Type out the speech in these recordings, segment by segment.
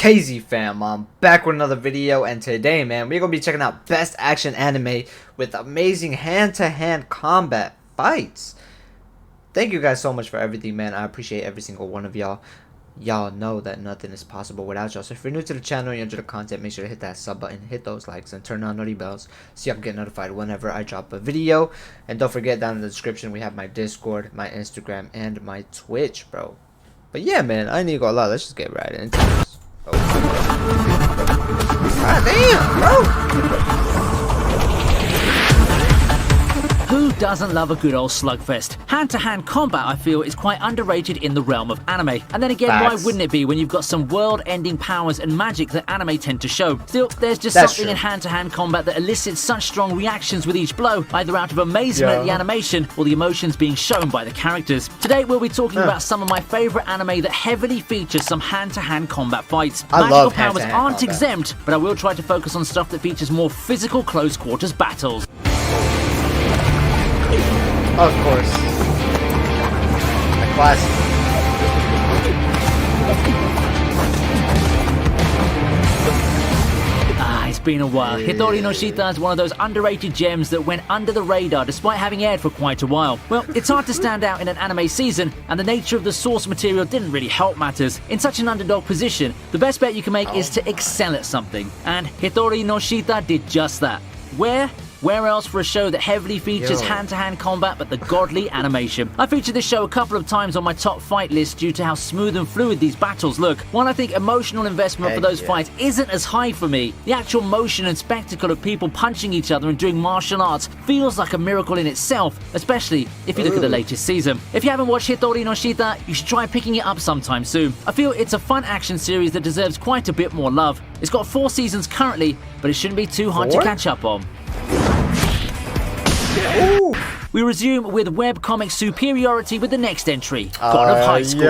KZ fam, I'm back with another video, and today, man, we're gonna be checking out best action anime with amazing hand-to-hand combat fights. Thank you guys so much for everything, man. I appreciate every single one of y'all. Y'all know that nothing is possible without y'all. So if you're new to the channel and you enjoy the content, make sure to hit that sub button, hit those likes, and turn on notification bells so y'all can get notified whenever I drop a video. And don't forget, down in the description we have my Discord, my Instagram, and my Twitch, bro. But yeah, man, I need to go a lot. Let's just get right into this. Oh. God damn, bro! Who doesn't love a good old slugfest? Hand-to-hand combat, I feel, is quite underrated in the realm of anime. And then again, why wouldn't it be when you've got some world-ending powers and magic that anime tend to show? Still, there's just something in hand-to-hand combat that elicits such strong reactions with each blow, either out of amazement at the animation or the emotions being shown by the characters. Today, we'll be talking about some of my favorite anime that heavily features some hand-to-hand combat fights. Magical powers aren't exempt, but I will try to focus on stuff that features more physical close-quarters battles. Of course. A classic. It's been a while. Hitori Noshita is one of those underrated gems that went under the radar despite having aired for quite a while. Well, it's hard to stand out in an anime season, and the nature of the source material didn't really help matters. In such an underdog position, the best bet you can make is to excel at something, and Hitori Noshita did just that. Where else for a show that heavily features hand-to-hand combat but the godly animation? I featured this show a couple of times on my top fight list due to how smooth and fluid these battles look. While I think emotional investment for those fights isn't as high for me, the actual motion and spectacle of people punching each other and doing martial arts feels like a miracle in itself, especially if you look at the latest season. If you haven't watched Hitori Noshita, you should try picking it up sometime soon. I feel it's a fun action series that deserves quite a bit more love. It's got 4 seasons currently, but it shouldn't be too hard to catch up on. Ooh. We resume with webcomic superiority with the next entry, God of High School.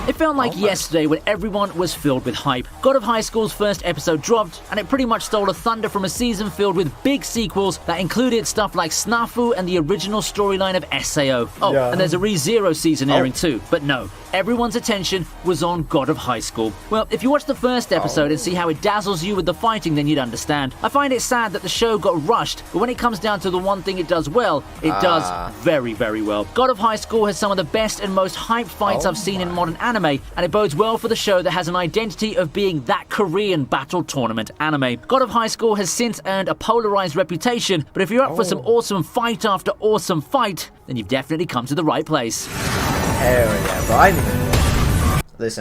It felt like yesterday when everyone was filled with hype. God of High School's first episode dropped, and it pretty much stole the thunder from a season filled with big sequels that included stuff like Snafu and the original storyline of SAO. And there's a ReZero season airing too. But no, everyone's attention was on God of High School. Well, if you watch the first episode and see how it dazzles you with the fighting, then you'd understand. I find it sad that the show got rushed, but when it comes down to the one thing it does well, it does very, very well. God of High School has some of the best and most hyped fights I've seen in modern anime, and it bodes well for the show that has an identity of being that Korean battle tournament anime. God of High School has since earned a polarized reputation, but if you're up for some awesome fight after awesome fight, then you've definitely come to the right place. Hell yeah, bro.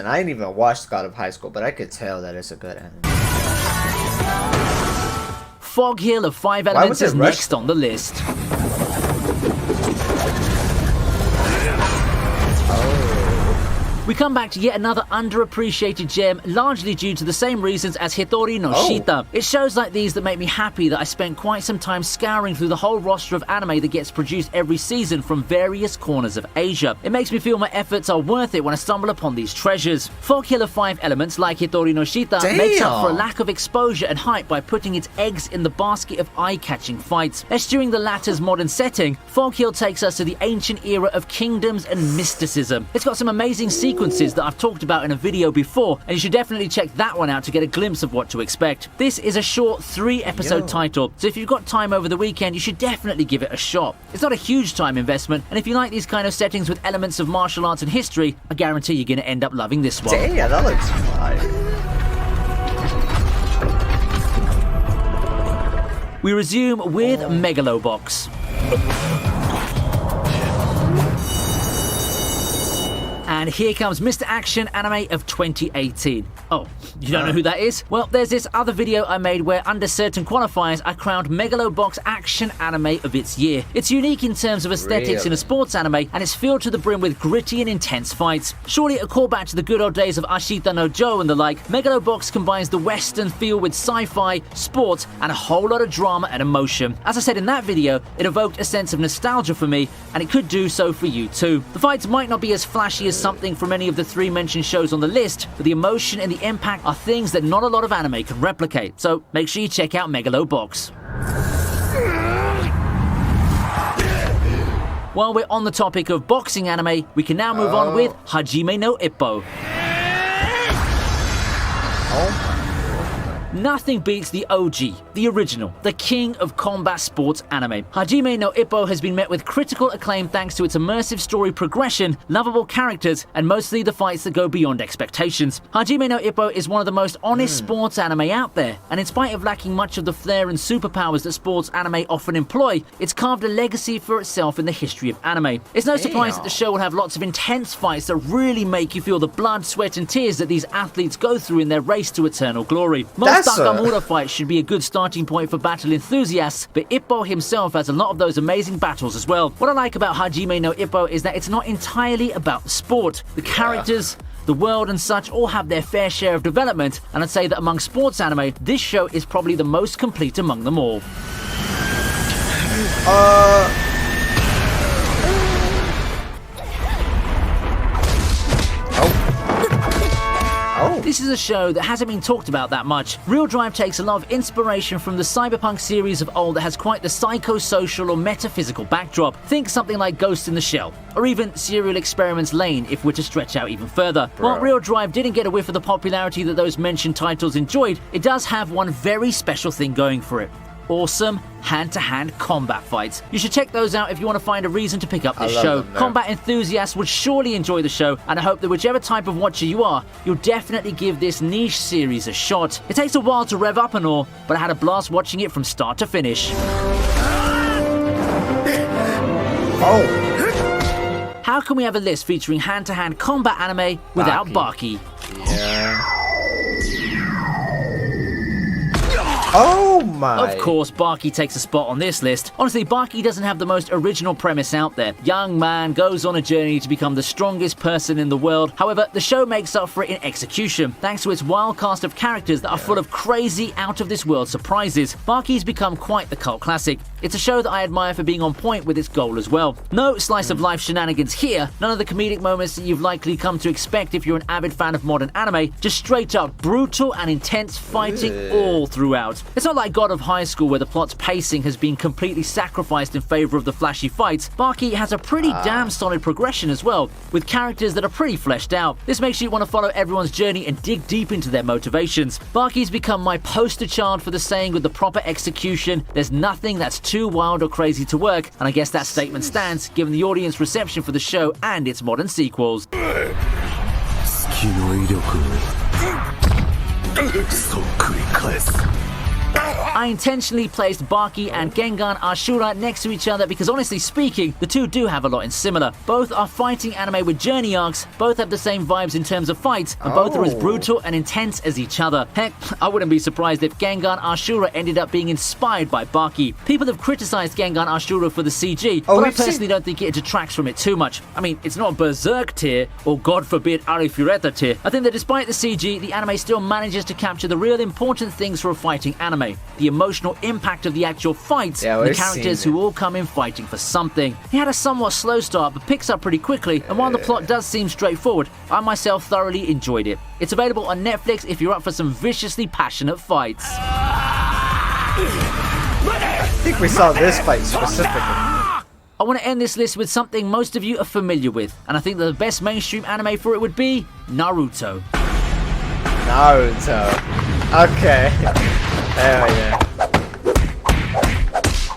I ain't even watched God of High School, but I could tell that it's a good anime. Fog Hill of 5 Elements is next on the list. We come back to yet another underappreciated gem, largely due to the same reasons as Hitori Noshita. It's shows like these that make me happy that I spent quite some time scouring through the whole roster of anime that gets produced every season from various corners of Asia. It makes me feel my efforts are worth it when I stumble upon these treasures. Fog Hill of 5 Elements, like Hitori Noshita, makes up for a lack of exposure and hype by putting its eggs in the basket of eye-catching fights. Eschewing the latter's modern setting, Fog Hill takes us to the ancient era of kingdoms and mysticism. It's got some amazing sequences that I've talked about in a video before, and you should definitely check that one out to get a glimpse of what to expect. This is a short 3-episode title, so if you've got time over the weekend, you should definitely give it a shot. It's not a huge time investment, and if you like these kind of settings with elements of martial arts and history, I guarantee you're going to end up loving this one. Damn, that looks fire. We resume with Megalo Box. And here comes Mr. Action Anime of 2018. Oh, you don't know who that is? Well, there's this other video I made where, under certain qualifiers, I crowned Megalo Box Action Anime of its year. It's unique in terms of aesthetics in a sports anime, and it's filled to the brim with gritty and intense fights. Surely a callback to the good old days of Ashita no Joe and the like, Megalo Box combines the Western feel with sci-fi, sports, and a whole lot of drama and emotion. As I said in that video, it evoked a sense of nostalgia for me, and it could do so for you too. The fights might not be as flashy as something from any of the 3 mentioned shows on the list, but the emotion and the impact are things that not a lot of anime can replicate, so make sure you check out Megalo Box. While we're on the topic of boxing anime, we can now move on with Hajime no Ippo. Oh. Nothing beats the OG, the original, the king of combat sports anime. Hajime no Ippo has been met with critical acclaim thanks to its immersive story progression, lovable characters, and mostly the fights that go beyond expectations. Hajime no Ippo is one of the most honest sports anime out there, and in spite of lacking much of the flair and superpowers that sports anime often employ, it's carved a legacy for itself in the history of anime. It's no surprise that the show will have lots of intense fights that really make you feel the blood, sweat, and tears that these athletes go through in their race to eternal glory. Takamura fight should be a good starting point for battle enthusiasts, but Ippo himself has a lot of those amazing battles as well. What I like about Hajime no Ippo is that it's not entirely about the sport. The characters, the world and such all have their fair share of development, and I'd say that among sports anime, this show is probably the most complete among them all. This is a show that hasn't been talked about that much. Real Drive takes a lot of inspiration from the cyberpunk series of old that has quite the psychosocial or metaphysical backdrop. Think something like Ghost in the Shell, or even Serial Experiments Lane if we're to stretch out even further. While Real Drive didn't get a whiff of the popularity that those mentioned titles enjoyed, it does have one very special thing going for it. Awesome hand-to-hand combat fights. You should check those out if you want to find a reason to pick up this show. Combat enthusiasts would surely enjoy the show, and I hope that whichever type of watcher you are, you'll definitely give this niche series a shot. It takes a while to rev up and all, but I had a blast watching it from start to finish. How can we have a list featuring hand-to-hand combat anime without Barky? Yeah. Oh my! Of course, Barky takes a spot on this list. Honestly, Barky doesn't have the most original premise out there. Young man goes on a journey to become the strongest person in the world. However, the show makes up for it in execution, thanks to its wild cast of characters that are full of crazy, out-of-this-world surprises. Barky's become quite the cult classic. It's a show that I admire for being on point with its goal as well. No slice-of-life shenanigans here, none of the comedic moments that you've likely come to expect if you're an avid fan of modern anime, just straight-up brutal and intense fighting all throughout. It's not like God of High School where the plot's pacing has been completely sacrificed in favor of the flashy fights. Barky has a pretty damn solid progression as well, with characters that are pretty fleshed out. This makes you want to follow everyone's journey and dig deep into their motivations. Barky's become my poster child for the saying with the proper execution, there's nothing that's too wild or crazy to work, and I guess that statement stands given the audience reception for the show and its modern sequels. I intentionally placed Barky and Gengar Ashura next to each other because honestly speaking, the two do have a lot in similar. Both are fighting anime with journey arcs, both have the same vibes in terms of fights, and both are as brutal and intense as each other. Heck, I wouldn't be surprised if Gengar Ashura ended up being inspired by Barky. People have criticized Gengar Ashura for the CG, but I personally don't think it detracts from it too much. I mean, it's not Berserk tier, or God forbid Arifureta tier. I think that despite the CG, the anime still manages to capture the real important things for a fighting anime. The emotional impact of the actual fights, and the characters who all come in fighting for something. He had a somewhat slow start, but picks up pretty quickly, and while the plot does seem straightforward, I myself thoroughly enjoyed it. It's available on Netflix if you're up for some viciously passionate fights. I think we saw this fight specifically. I want to end this list with something most of you are familiar with, and I think that the best mainstream anime for it would be Naruto. Okay. Hell yeah.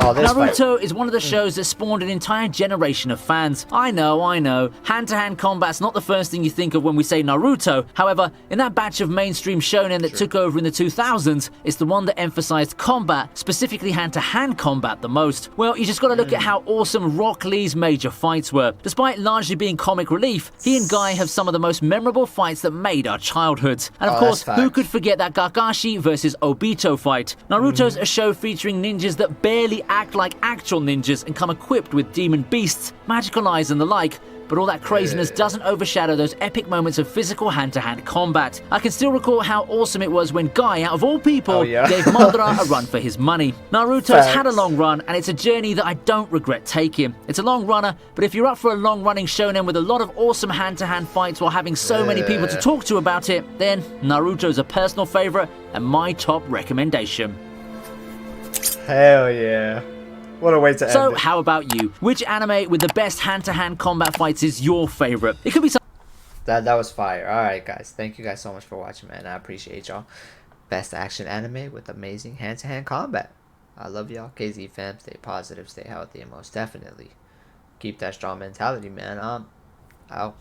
Naruto is one of the shows that spawned an entire generation of fans. I know. Hand-to-hand combat's not the first thing you think of when we say Naruto. However, in that batch of mainstream shonen that took over in the 2000s, it's the one that emphasized combat, specifically hand-to-hand combat, the most. Well, you just gotta look at how awesome Rock Lee's major fights were. Despite largely being comic relief, he and Guy have some of the most memorable fights that made our childhoods. And of course, who could forget that Kakashi versus Obito fight? Naruto's a show featuring ninjas that barely act like actual ninjas and come equipped with demon beasts, magical eyes and the like, but all that craziness doesn't overshadow those epic moments of physical hand-to-hand combat. I can still recall how awesome it was when Guy, out of all people, gave Madara a run for his money. Naruto's had a long run, and it's a journey that I don't regret taking. It's a long runner, but if you're up for a long-running shonen with a lot of awesome hand-to-hand fights while having so many people to talk to about it, then Naruto's a personal favorite and my top recommendation. Hell yeah. What a way to end So, it. how about you? Which anime with the best hand-to-hand combat fights is your favorite? It could be That was fire. Alright, guys. Thank you guys so much for watching, man. I appreciate y'all. Best action anime with amazing hand-to-hand combat. I love y'all. KZ fam. Stay positive, stay healthy, and most definitely keep that strong mentality, man. Out.